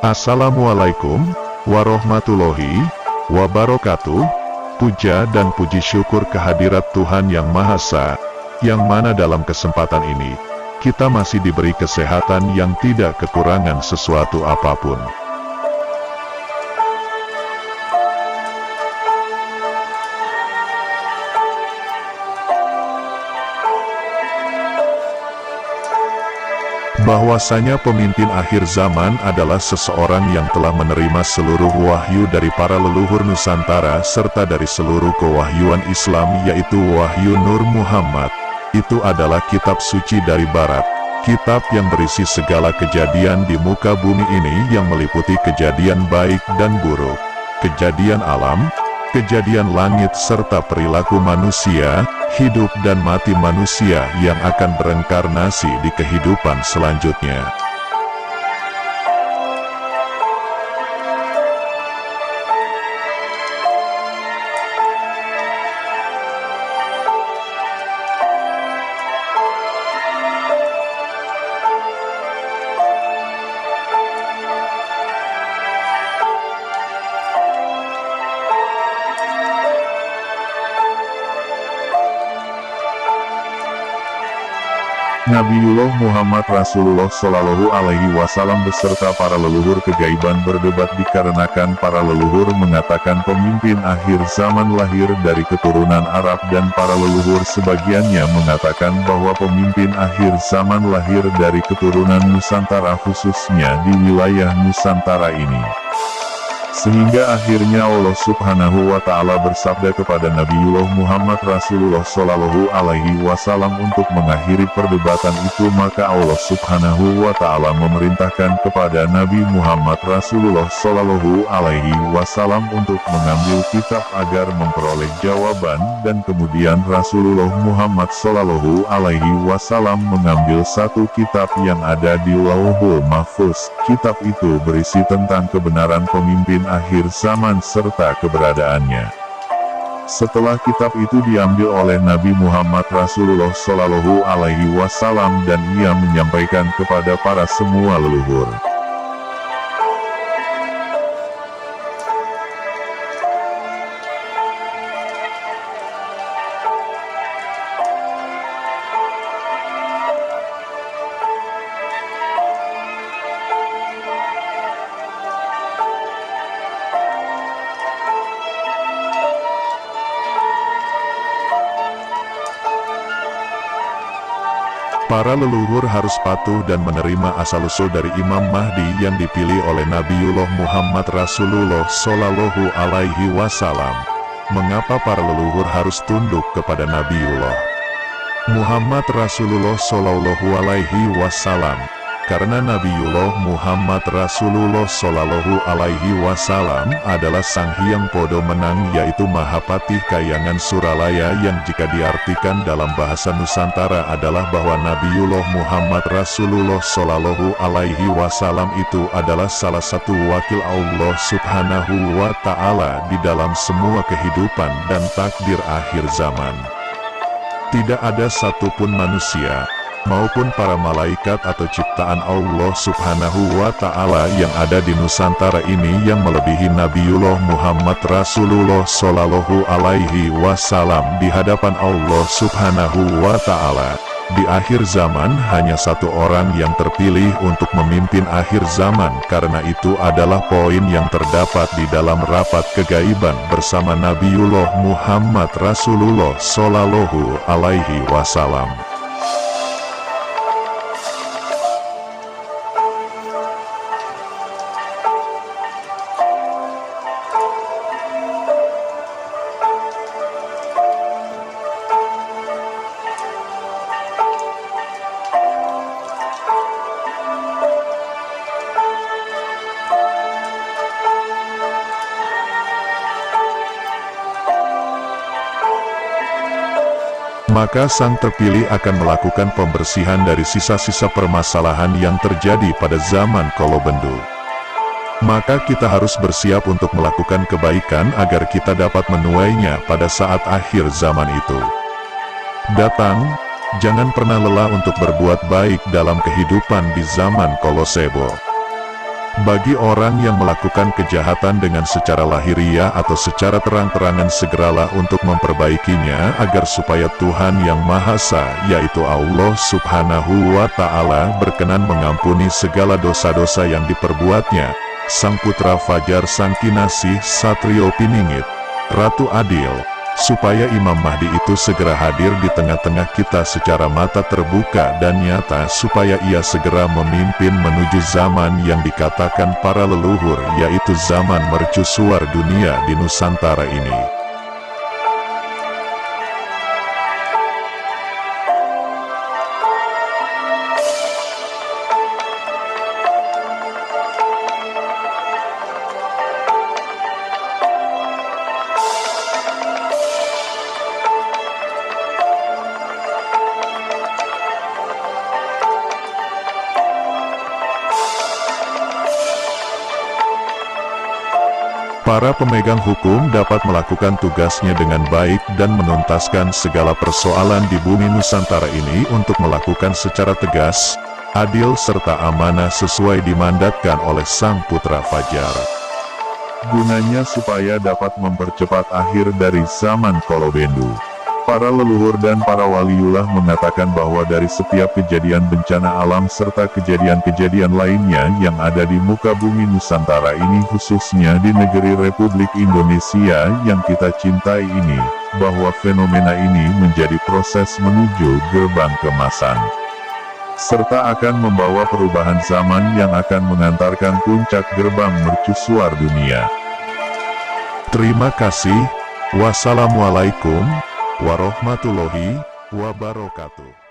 Assalamualaikum warahmatullahi wabarakatuh. Puja dan puji syukur kehadirat Tuhan Yang Maha Esa, yang mana dalam kesempatan ini, kita masih diberi kesehatan yang tidak kekurangan sesuatu apapun. Bahwasanya pemimpin akhir zaman adalah seseorang yang telah menerima seluruh wahyu dari para leluhur Nusantara serta dari seluruh kewahyuan Islam, yaitu Wahyu Nur Muhammad. Itu adalah kitab suci dari Barat, kitab yang berisi segala kejadian di muka bumi ini yang meliputi kejadian baik dan buruk, kejadian alam, kejadian langit serta perilaku manusia, hidup dan mati manusia yang akan bereinkarnasi di kehidupan selanjutnya. Nabiullah Muhammad Rasulullah Shallallahu Alaihi Wasallam beserta para leluhur kegaiban berdebat dikarenakan para leluhur mengatakan pemimpin akhir zaman lahir dari keturunan Arab dan para leluhur sebagiannya mengatakan bahwa pemimpin akhir zaman lahir dari keturunan Nusantara, khususnya di wilayah Nusantara ini. Sehingga akhirnya Allah Subhanahu wa Ta'ala bersabda kepada Nabiullah Muhammad Rasulullah Shallallahu Alaihi Wasallam untuk mengakhiri perdebatan itu, maka Allah Subhanahu wa Ta'ala memerintahkan kepada Nabi Muhammad Rasulullah Shallallahu Alaihi Wasallam untuk mengambil kitab agar memperoleh jawaban, dan kemudian Rasulullah Muhammad Shallallahu Alaihi Wasallam mengambil satu kitab yang ada di Lauhul Mahfuz. Kitab itu berisi tentang kebenaran pemimpin akhir zaman serta keberadaannya. Setelah kitab itu diambil oleh Nabi Muhammad Rasulullah Shallallahu Alaihi Wasallam dan ia menyampaikan kepada para semua leluhur. Para leluhur harus patuh dan menerima asal-usul dari Imam Mahdi yang dipilih oleh Nabiullah Muhammad Rasulullah Shallallahu Alaihi Wasallam. Mengapa para leluhur harus tunduk kepada Nabiullah Muhammad Rasulullah Shallallahu Alaihi Wasallam? Karena Nabiullah Muhammad Rasulullah Shallallahu Alaihi Wasallam adalah Sang Hyang Podo Menang, yaitu Mahapatih Kayangan Suralaya, yang jika diartikan dalam bahasa Nusantara adalah bahwa Nabiullah Muhammad Rasulullah Shallallahu Alaihi Wasallam itu adalah salah satu wakil Allah Subhanahu wa Ta'ala di dalam semua kehidupan dan takdir akhir zaman. Tidak ada satupun manusia maupun para malaikat atau ciptaan Allah Subhanahu wa Ta'ala yang ada di Nusantara ini yang melebihi Nabiullah Muhammad Rasulullah Shallallahu Alaihi Wasallam di hadapan Allah Subhanahu wa Ta'ala. Di akhir zaman hanya satu orang yang terpilih untuk memimpin akhir zaman, karena itu adalah poin yang terdapat di dalam rapat kegaiban bersama Nabiullah Muhammad Rasulullah Shallallahu Alaihi Wasallam. Maka sang terpilih akan melakukan pembersihan dari sisa-sisa permasalahan yang terjadi pada zaman Kolobendu. Maka kita harus bersiap untuk melakukan kebaikan agar kita dapat menuainya pada saat akhir zaman itu datang. Jangan pernah lelah untuk berbuat baik dalam kehidupan di zaman Kolosebo. Bagi orang yang melakukan kejahatan dengan secara lahiriah atau secara terang-terangan, segeralah untuk memperbaikinya agar supaya Tuhan yang Maha Esa, yaitu Allah Subhanahu wa Ta'ala, berkenan mengampuni segala dosa-dosa yang diperbuatnya. Sang Putra Fajar, Sang Kinasih, Satrio Piningit, Ratu Adil, supaya Imam Mahdi itu segera hadir di tengah-tengah kita secara mata terbuka dan nyata, supaya ia segera memimpin menuju zaman yang dikatakan para leluhur, yaitu zaman mercusuar dunia di Nusantara ini. Para pemegang hukum dapat melakukan tugasnya dengan baik dan menuntaskan segala persoalan di bumi Nusantara ini untuk melakukan secara tegas, adil serta amanah sesuai dimandatkan oleh Sang Putra Fajar. Gunanya supaya dapat mempercepat akhir dari zaman Kolobendu. Para leluhur dan para waliullah mengatakan bahwa dari setiap kejadian bencana alam serta kejadian-kejadian lainnya yang ada di muka bumi Nusantara ini, khususnya di negeri Republik Indonesia yang kita cintai ini, bahwa fenomena ini menjadi proses menuju gerbang keemasan, serta akan membawa perubahan zaman yang akan mengantarkan puncak gerbang mercusuar dunia. Terima kasih. Wassalamualaikum warahmatullahi wabarakatuh.